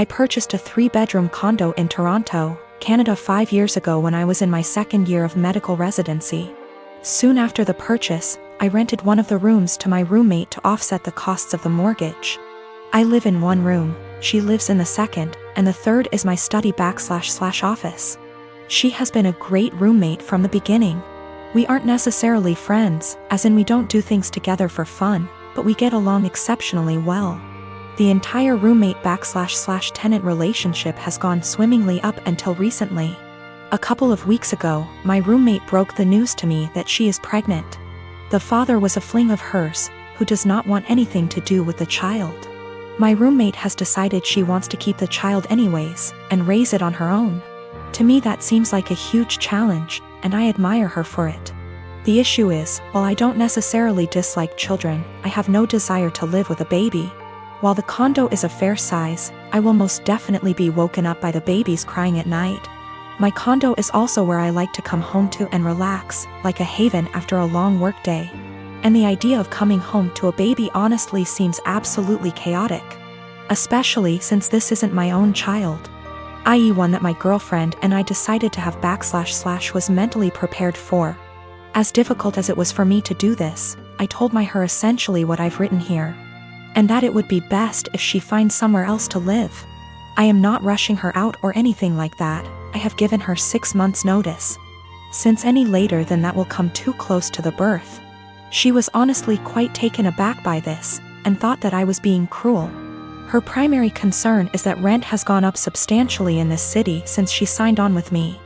I purchased a 3-bedroom condo in Toronto, Canada 5 years ago when I was in my second year of medical residency. Soon after the purchase, I rented one of the rooms to my roommate to offset the costs of the mortgage. I live in one room, she lives in the second, and the third is my study/office. She has been a great roommate from the beginning. We aren't necessarily friends, as in we don't do things together for fun, but we get along exceptionally well. The entire roommate/tenant relationship has gone swimmingly up until recently. A couple of weeks ago, my roommate broke the news to me that she is pregnant. The father was a fling of hers, who does not want anything to do with the child. My roommate has decided she wants to keep the child anyways, and raise it on her own. To me that seems like a huge challenge, and I admire her for it. The issue is, while I don't necessarily dislike children, I have no desire to live with a baby. While the condo is a fair size, I will most definitely be woken up by the babies crying at night. My condo is also where I like to come home to and relax, like a haven after a long workday. And the idea of coming home to a baby honestly seems absolutely chaotic. Especially since this isn't my own child, i.e. one that my girlfriend and I decided to have / was mentally prepared for. As difficult as it was for me to do this, I told her essentially what I've written here. And that it would be best if she finds somewhere else to live. I am not rushing her out or anything like that. I have given her 6 months notice. Since any later than that will come too close to the birth. She was honestly quite taken aback by this, and thought that I was being cruel. Her primary concern is that rent has gone up substantially in this city since she signed on with me.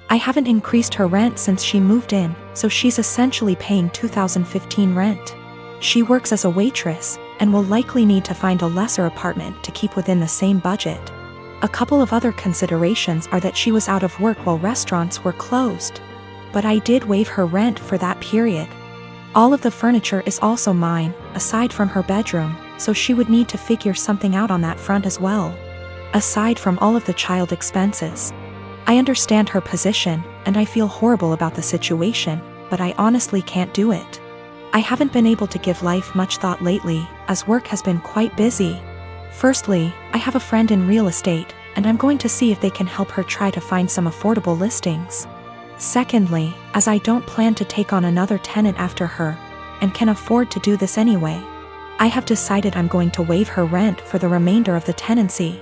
I haven't increased her rent since she moved in, so she's essentially paying 2015 rent. She works as a waitress, and will likely need to find a lesser apartment to keep within the same budget. A couple of other considerations are that she was out of work while restaurants were closed. But I did waive her rent for that period. All of the furniture is also mine, aside from her bedroom, so she would need to figure something out on that front as well. Aside from all of the child expenses. I understand her position, and I feel horrible about the situation, but I honestly can't do it. I haven't been able to give life much thought lately, as work has been quite busy. Firstly, I have a friend in real estate, and I'm going to see if they can help her try to find some affordable listings. Secondly, as I don't plan to take on another tenant after her, and can afford to do this anyway, I have decided I'm going to waive her rent for the remainder of the tenancy.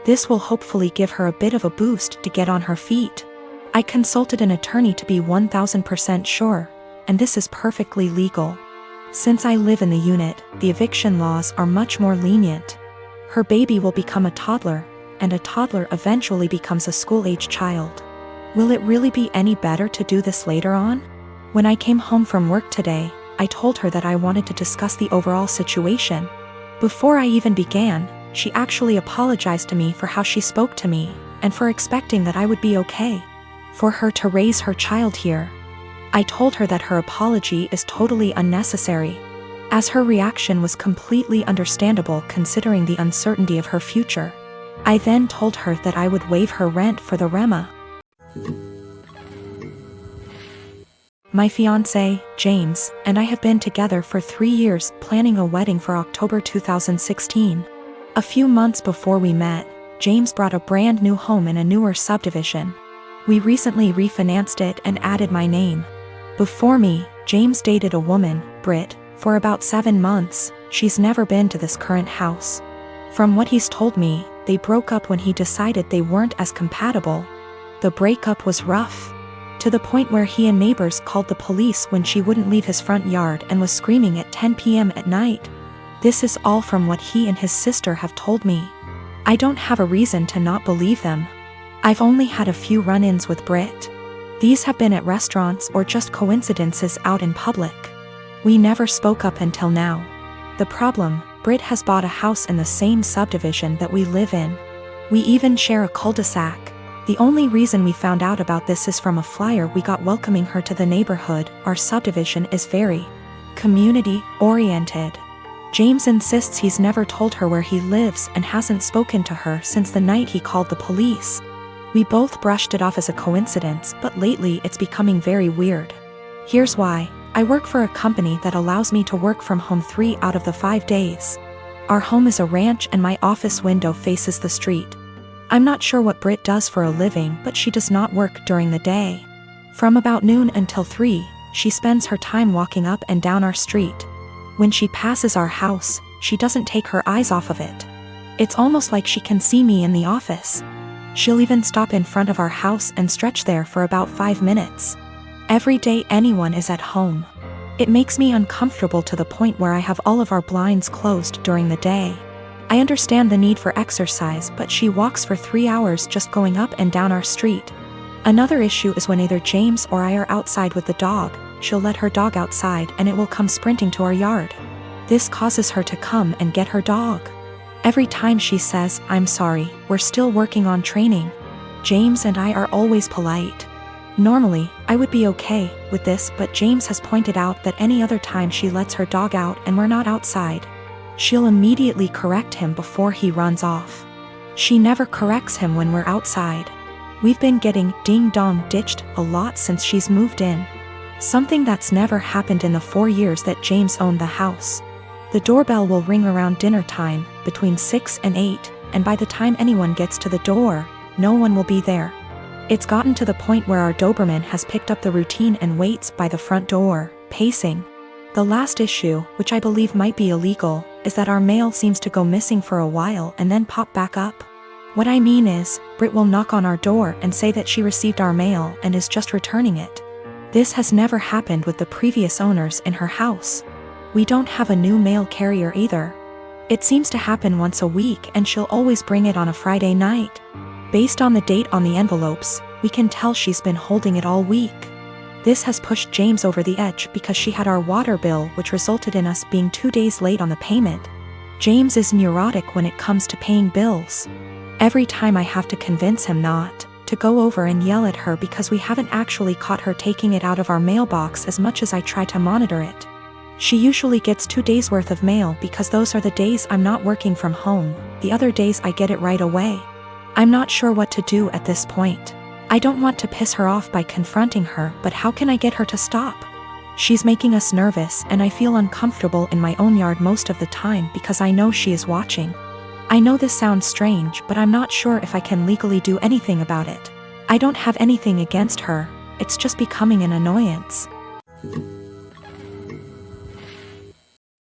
This will hopefully give her a bit of a boost to get on her feet. I consulted an attorney to be 1000% sure, and this is perfectly legal. Since I live in the unit, the eviction laws are much more lenient. Her baby will become a toddler, and a toddler eventually becomes a school-age child. Will it really be any better to do this later on? When I came home from work today, I told her that I wanted to discuss the overall situation. Before I even began, she actually apologized to me for how she spoke to me, and for expecting that I would be okay for her to raise her child here. I told her that her apology is totally unnecessary, as her reaction was completely understandable considering the uncertainty of her future. I then told her that I would waive her rent for the REMA. My fiancé, James, and I have been together for 3 years, planning a wedding for October 2016. A few months before we met, James bought a brand new home in a newer subdivision. We recently refinanced it and added my name. Before me, James dated a woman, Britt, for about 7 months. She's never been to this current house. From what he's told me, they broke up when he decided they weren't as compatible. The breakup was rough, to the point where he and neighbors called the police when she wouldn't leave his front yard and was screaming at 10 p.m. at night. This is all from what he and his sister have told me. I don't have a reason to not believe them. I've only had a few run-ins with Britt. These have been at restaurants or just coincidences out in public. We never spoke up until now. The problem, Britt has bought a house in the same subdivision that we live in. We even share a cul-de-sac. The only reason we found out about this is from a flyer we got welcoming her to the neighborhood. Our subdivision is very community-oriented. James insists he's never told her where he lives and hasn't spoken to her since the night he called the police. We both brushed it off as a coincidence, but lately it's becoming very weird. Here's why. I work for a company that allows me to work from home 3 out of the 5 days. Our home is a ranch and my office window faces the street, I'm not sure what Brit does for a living, but she does not work during the day. From about noon until 3, she spends her time walking up and down our street. When she passes our house, she doesn't take her eyes off of it. It's almost like she can see me in the office. She'll even stop in front of our house and stretch there for about 5 minutes. Every day anyone is at home. It makes me uncomfortable to the point where I have all of our blinds closed during the day. I understand the need for exercise, but she walks for 3 hours just going up and down our street. Another issue is when either James or I are outside with the dog, she'll let her dog outside and it will come sprinting to our yard. This causes her to come and get her dog. Every time she says, "I'm sorry, we're still working on training." James and I are always polite. Normally, I would be okay with this, but James has pointed out that any other time she lets her dog out and we're not outside, she'll immediately correct him before he runs off. She never corrects him when we're outside. We've been getting ding-dong ditched a lot since she's moved in. Something that's never happened in the 4 years that James owned the house. The doorbell will ring around dinner time, between 6 and 8, and by the time anyone gets to the door, no one will be there. It's gotten to the point where our Doberman has picked up the routine and waits by the front door, pacing. The last issue, which I believe might be illegal, is that our mail seems to go missing for a while and then pop back up. What I mean is, Brit will knock on our door and say that she received our mail and is just returning it. This has never happened with the previous owners in her house. We don't have a new mail carrier either. It seems to happen once a week and she'll always bring it on a Friday night. Based on the date on the envelopes, we can tell she's been holding it all week. This has pushed James over the edge because she had our water bill, which resulted in us being 2 days late on the payment. James is neurotic when it comes to paying bills. Every time I have to convince him not to go over and yell at her because we haven't actually caught her taking it out of our mailbox as much as I try to monitor it. She usually gets 2 days worth of mail because those are the days I'm not working from home. The other days I get it right away. I'm not sure what to do at this point. I don't want to piss her off by confronting her, but how can I get her to stop? She's making us nervous and I feel uncomfortable in my own yard most of the time because I know she is watching. I know this sounds strange, but I'm not sure if I can legally do anything about it. I don't have anything against her, it's just becoming an annoyance.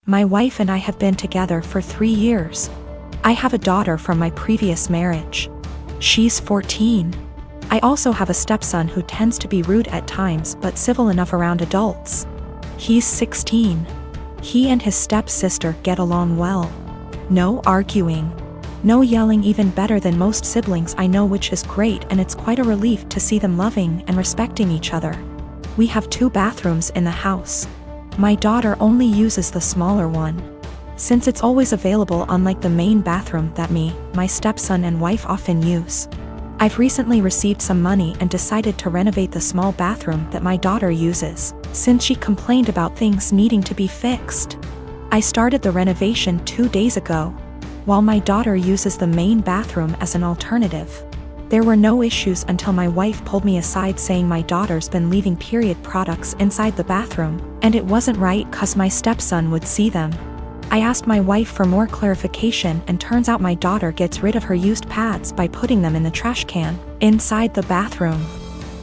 My wife and I have been together for 3 years. I have a daughter from my previous marriage. She's 14. I also have a stepson who tends to be rude at times but civil enough around adults. He's 16. He and his stepsister get along well. No arguing. No yelling, even better than most siblings I know, which is great, and it's quite a relief to see them loving and respecting each other. We have 2 bathrooms in the house. My daughter only uses the smaller one, since it's always available, unlike the main bathroom that me, my stepson and wife often use. I've recently received some money and decided to renovate the small bathroom that my daughter uses, since she complained about things needing to be fixed. I started the renovation 2 days ago, while my daughter uses the main bathroom as an alternative. There were no issues until my wife pulled me aside saying my daughter's been leaving period products inside the bathroom, and it wasn't right 'cause my stepson would see them. I asked my wife for more clarification, and turns out my daughter gets rid of her used pads by putting them in the trash can inside the bathroom.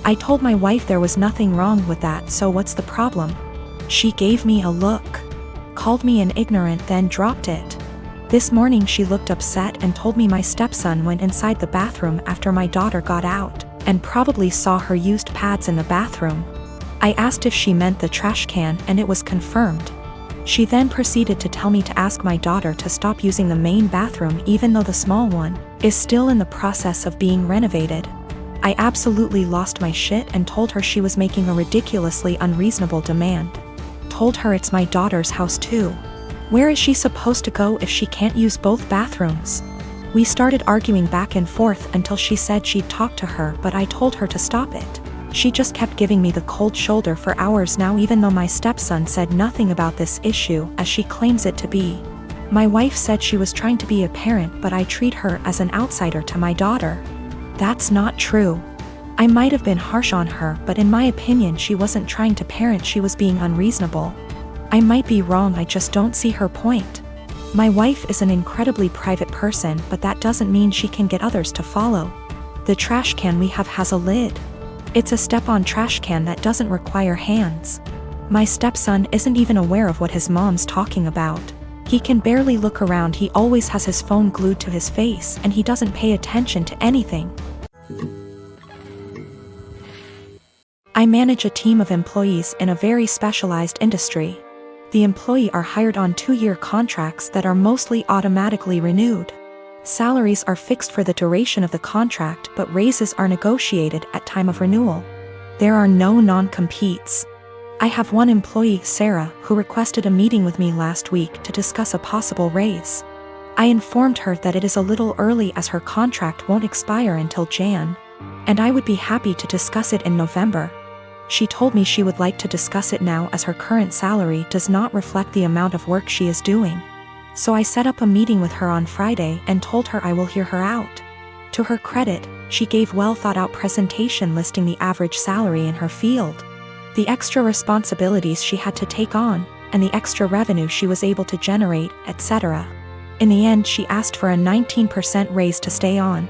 I told my wife there was nothing wrong with that, so what's the problem? She gave me a look, called me an ignorant, then dropped it. This morning she looked upset and told me my stepson went inside the bathroom after my daughter got out, and probably saw her used pads in the bathroom. I asked if she meant the trash can, and it was confirmed. She then proceeded to tell me to ask my daughter to stop using the main bathroom even though the small one is still in the process of being renovated. I absolutely lost my shit and told her she was making a ridiculously unreasonable demand. Told her it's my daughter's house too. Where is she supposed to go if she can't use both bathrooms? We started arguing back and forth until she said she'd talk to her, but I told her to stop it. She just kept giving me the cold shoulder for hours now, even though my stepson said nothing about this issue as she claims it to be. My wife said she was trying to be a parent, but I treat her as an outsider to my daughter. That's not true. I might have been harsh on her, but in my opinion she wasn't trying to parent, she was being unreasonable. I might be wrong, I just don't see her point. My wife is an incredibly private person, but that doesn't mean she can get others to follow. The trash can we have has a lid. It's a step-on trash can that doesn't require hands. My stepson isn't even aware of what his mom's talking about. He can barely look around, he always has his phone glued to his face, and he doesn't pay attention to anything. I manage a team of employees in a very specialized industry. The employees are hired on 2-year contracts that are mostly automatically renewed. Salaries are fixed for the duration of the contract, but raises are negotiated at time of renewal. There are no non-competes. I have one employee, Sarah, who requested a meeting with me last week to discuss a possible raise. I informed her that it is a little early as her contract won't expire until Jan, and I would be happy to discuss it in November. She told me she would like to discuss it now as her current salary does not reflect the amount of work she is doing. So I set up a meeting with her on Friday and told her I will hear her out. To her credit, she gave well-thought-out presentation listing the average salary in her field, the extra responsibilities she had to take on, and the extra revenue she was able to generate, etc. In the end, she asked for a 19% raise to stay on.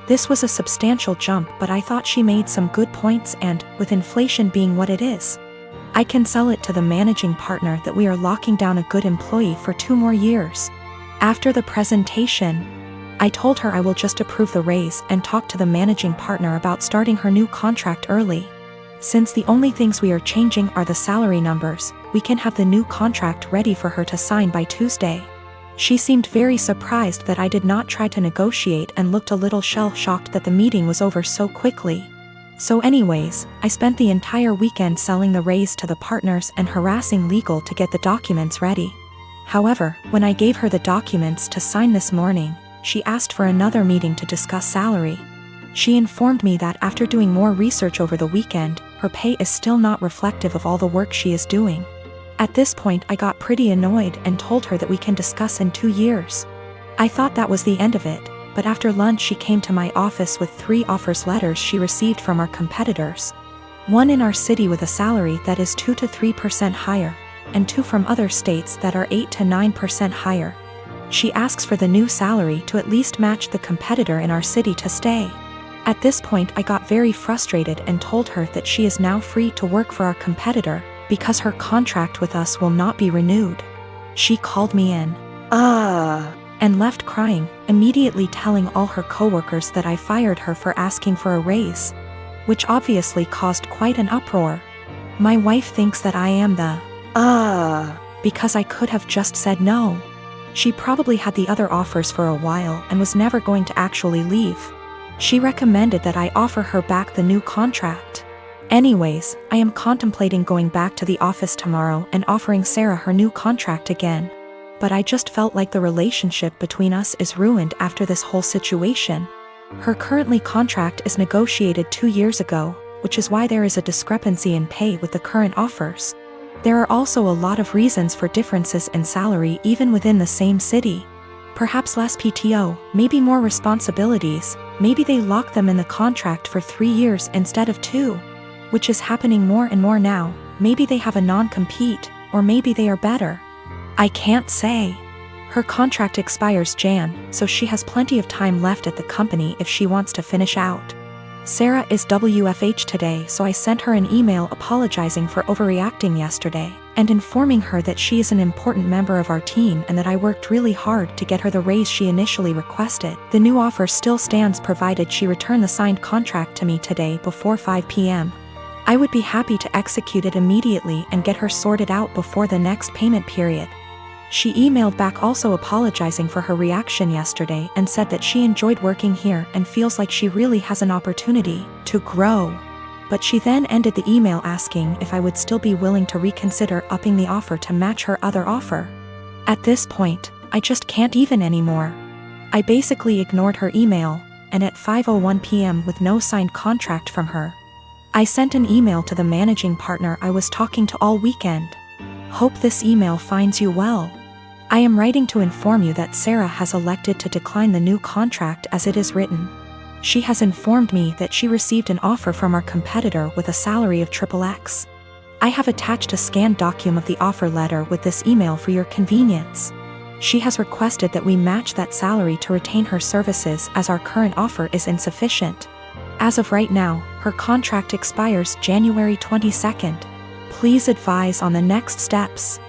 This was a substantial jump, but I thought she made some good points and, with inflation being what it is, I can sell it to the managing partner that we are locking down a good employee for 2 more years. After the presentation, I told her I will just approve the raise and talk to the managing partner about starting her new contract early. Since the only things we are changing are the salary numbers, we can have the new contract ready for her to sign by Tuesday. She seemed very surprised that I did not try to negotiate and looked a little shell-shocked that the meeting was over so quickly. So anyways, I spent the entire weekend selling the raise to the partners and harassing legal to get the documents ready. However, when I gave her the documents to sign this morning, she asked for another meeting to discuss salary. She informed me that after doing more research over the weekend, her pay is still not reflective of all the work she is doing. At this point, I got pretty annoyed and told her that we can discuss in 2 years. I thought that was the end of it, but after lunch she came to my office with 3 offers letters she received from our competitors. One in our city with a salary that is 2 to 3% higher, and 2 from other states that are 8 to 9% higher. She asks for the new salary to at least match the competitor in our city to stay. At this point I got very frustrated and told her that she is now free to work for our competitor, because her contract with us will not be renewed. She called me in, and left crying, immediately telling all her coworkers that I fired her for asking for a raise, which obviously caused quite an uproar. My wife thinks that I am the because I could have just said no. She probably had the other offers for a while and was never going to actually leave. She recommended that I offer her back the new contract. Anyways, I am contemplating going back to the office tomorrow and offering Sarah her new contract again. But I just felt like the relationship between us is ruined after this whole situation. Her currently contract is negotiated 2 years ago, which is why there is a discrepancy in pay with the current offers. There are also a lot of reasons for differences in salary even within the same city. Perhaps less PTO, maybe more responsibilities, maybe they lock them in the contract for 3 years instead of 2. Which is happening more and more now. Maybe they have a non-compete, or maybe they are better. I can't say. Her contract expires Jan, so she has plenty of time left at the company if she wants to finish out. Sarah is WFH today, so I sent her an email apologizing for overreacting yesterday, and informing her that she is an important member of our team and that I worked really hard to get her the raise she initially requested. The new offer still stands provided she return the signed contract to me today before 5 p.m. I would be happy to execute it immediately and get her sorted out before the next payment period. She emailed back also apologizing for her reaction yesterday and said that she enjoyed working here and feels like she really has an opportunity to grow. But she then ended the email asking if I would still be willing to reconsider upping the offer to match her other offer. At this point, I just can't even anymore. I basically ignored her email, and at 5:01 p.m. with no signed contract from her, I sent an email to the managing partner I was talking to all weekend. Hope this email finds you well. I am writing to inform you that Sarah has elected to decline the new contract as it is written. She has informed me that she received an offer from our competitor with a salary of XXX. I have attached a scanned document of the offer letter with this email for your convenience. She has requested that we match that salary to retain her services as our current offer is insufficient. As of right now, her contract expires January 22nd. Please advise on the next steps.